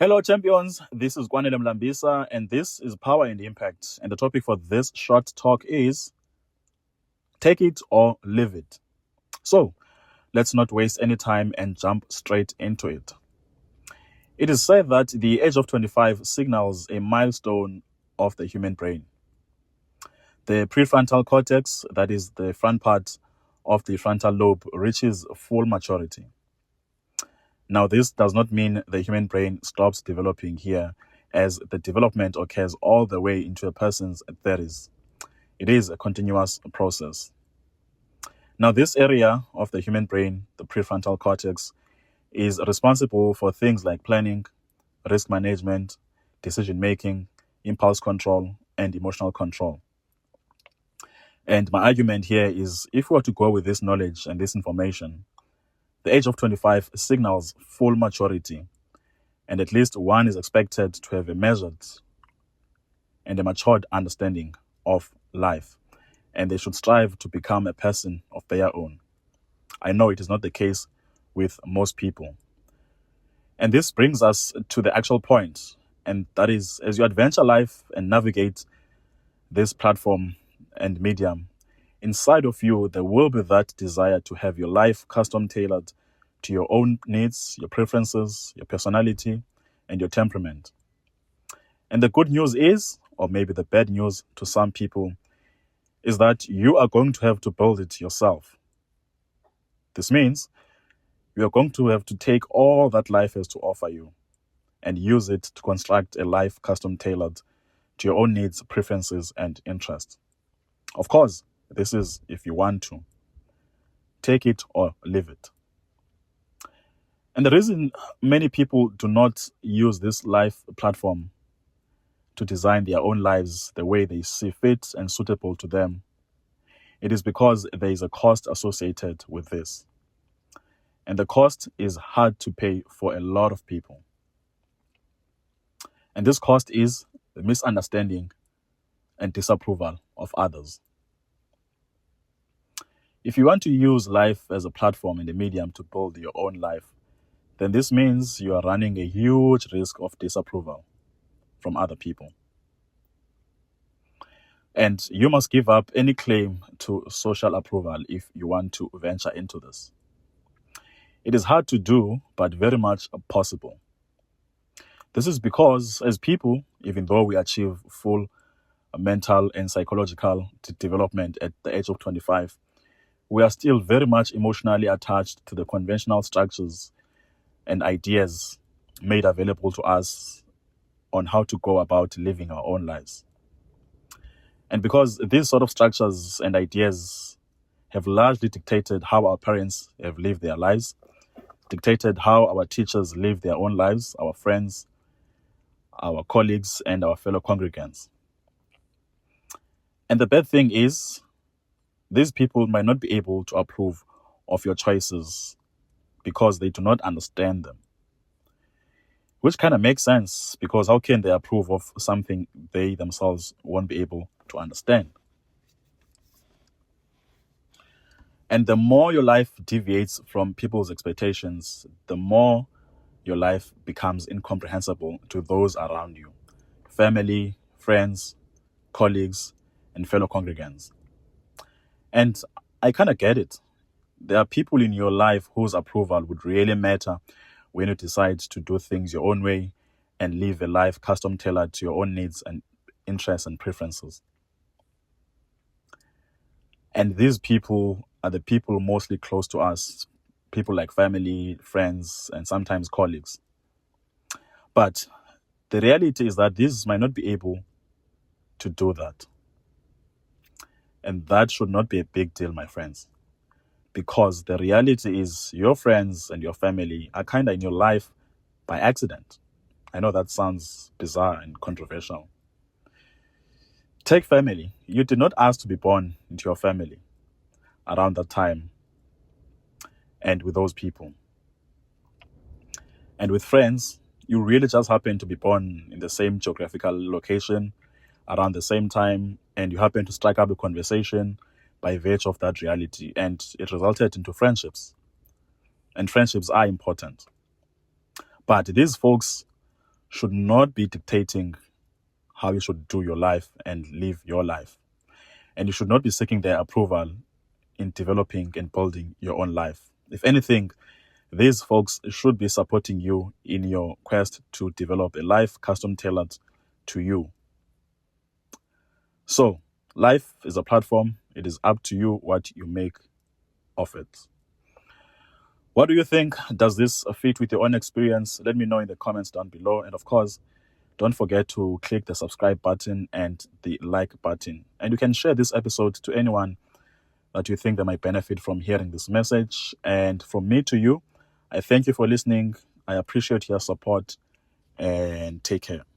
Hello, champions. This is Kwanele Mlambisa, and this is Power and Impact. And the topic for this short talk is take it or leave it. So, let's not waste any time and jump straight into it. It is said that the age of 25 signals a milestone of the human brain. The prefrontal cortex, that is the front part of the frontal lobe, reaches full maturity. Now, this does not mean the human brain stops developing here, as the development occurs all the way into a person's 30s. It is a continuous process. Now, this area of the human brain, the prefrontal cortex, is responsible for things like planning, risk management, decision making, impulse control, and emotional control. And my argument here is if we were to go with this knowledge and this information, the age of 25 signals full maturity, and at least one is expected to have a measured and a matured understanding of life, and they should strive to become a person of their own. I know it is not the case with most people. And this brings us to the actual point, and that is, as you adventure life and navigate this platform and medium, inside of you, there will be that desire to have your life custom tailored to your own needs, your preferences, your personality, and your temperament. And the good news is, or maybe the bad news to some people, is that you are going to have to build it yourself. This means you are going to have to take all that life has to offer you and use it to construct a life custom tailored to your own needs, preferences, and interests. Of course, this is if you want to. Take it or leave it. And the reason many people do not use this life platform to design their own lives the way they see fit and suitable to them, it is because there is a cost associated with this. And the cost is hard to pay for a lot of people. And this cost is the misunderstanding and disapproval of others. If you want to use life as a platform and a medium to build your own life, then this means you are running a huge risk of disapproval from other people. And you must give up any claim to social approval if you want to venture into this. It is hard to do, but very much possible. This is because, as people, even though we achieve full mental and psychological development at the age of 25, we are still very much emotionally attached to the conventional structures and ideas made available to us on how to go about living our own lives. And because these sort of structures and ideas have largely dictated how our parents have lived their lives, dictated how our teachers live their own lives, our friends, our colleagues, and our fellow congregants. And the bad thing is, these people might not be able to approve of your choices because they do not understand them. Which kind of makes sense, because how can they approve of something they themselves won't be able to understand? And the more your life deviates from people's expectations, the more your life becomes incomprehensible to those around you, family, friends, colleagues, and fellow congregants. And I kind of get it. There are people in your life whose approval would really matter when you decide to do things your own way and live a life custom tailored to your own needs and interests and preferences. And these people are the people mostly close to us, people like family, friends, and sometimes colleagues. But the reality is that these might not be able to do that. And that should not be a big deal, my friends. Because the reality is your friends and your family are kind of in your life by accident. I know that sounds bizarre and controversial. Take family. You did not ask to be born into your family around that time and with those people. And with friends, you really just happen to be born in the same geographical location around the same time, and you happen to strike up a conversation by virtue of that reality, and it resulted into friendships. And friendships are important. But these folks should not be dictating how you should do your life and live your life. And you should not be seeking their approval in developing and building your own life. If anything, these folks should be supporting you in your quest to develop a life custom tailored to you. So, life is a platform. It is up to you what you make of it. What do you think? Does this fit with your own experience? Let me know in the comments down below. And of course, don't forget to click the subscribe button and the like button. And you can share this episode to anyone that you think they might benefit from hearing this message. And from me to you, I thank you for listening. I appreciate your support and take care.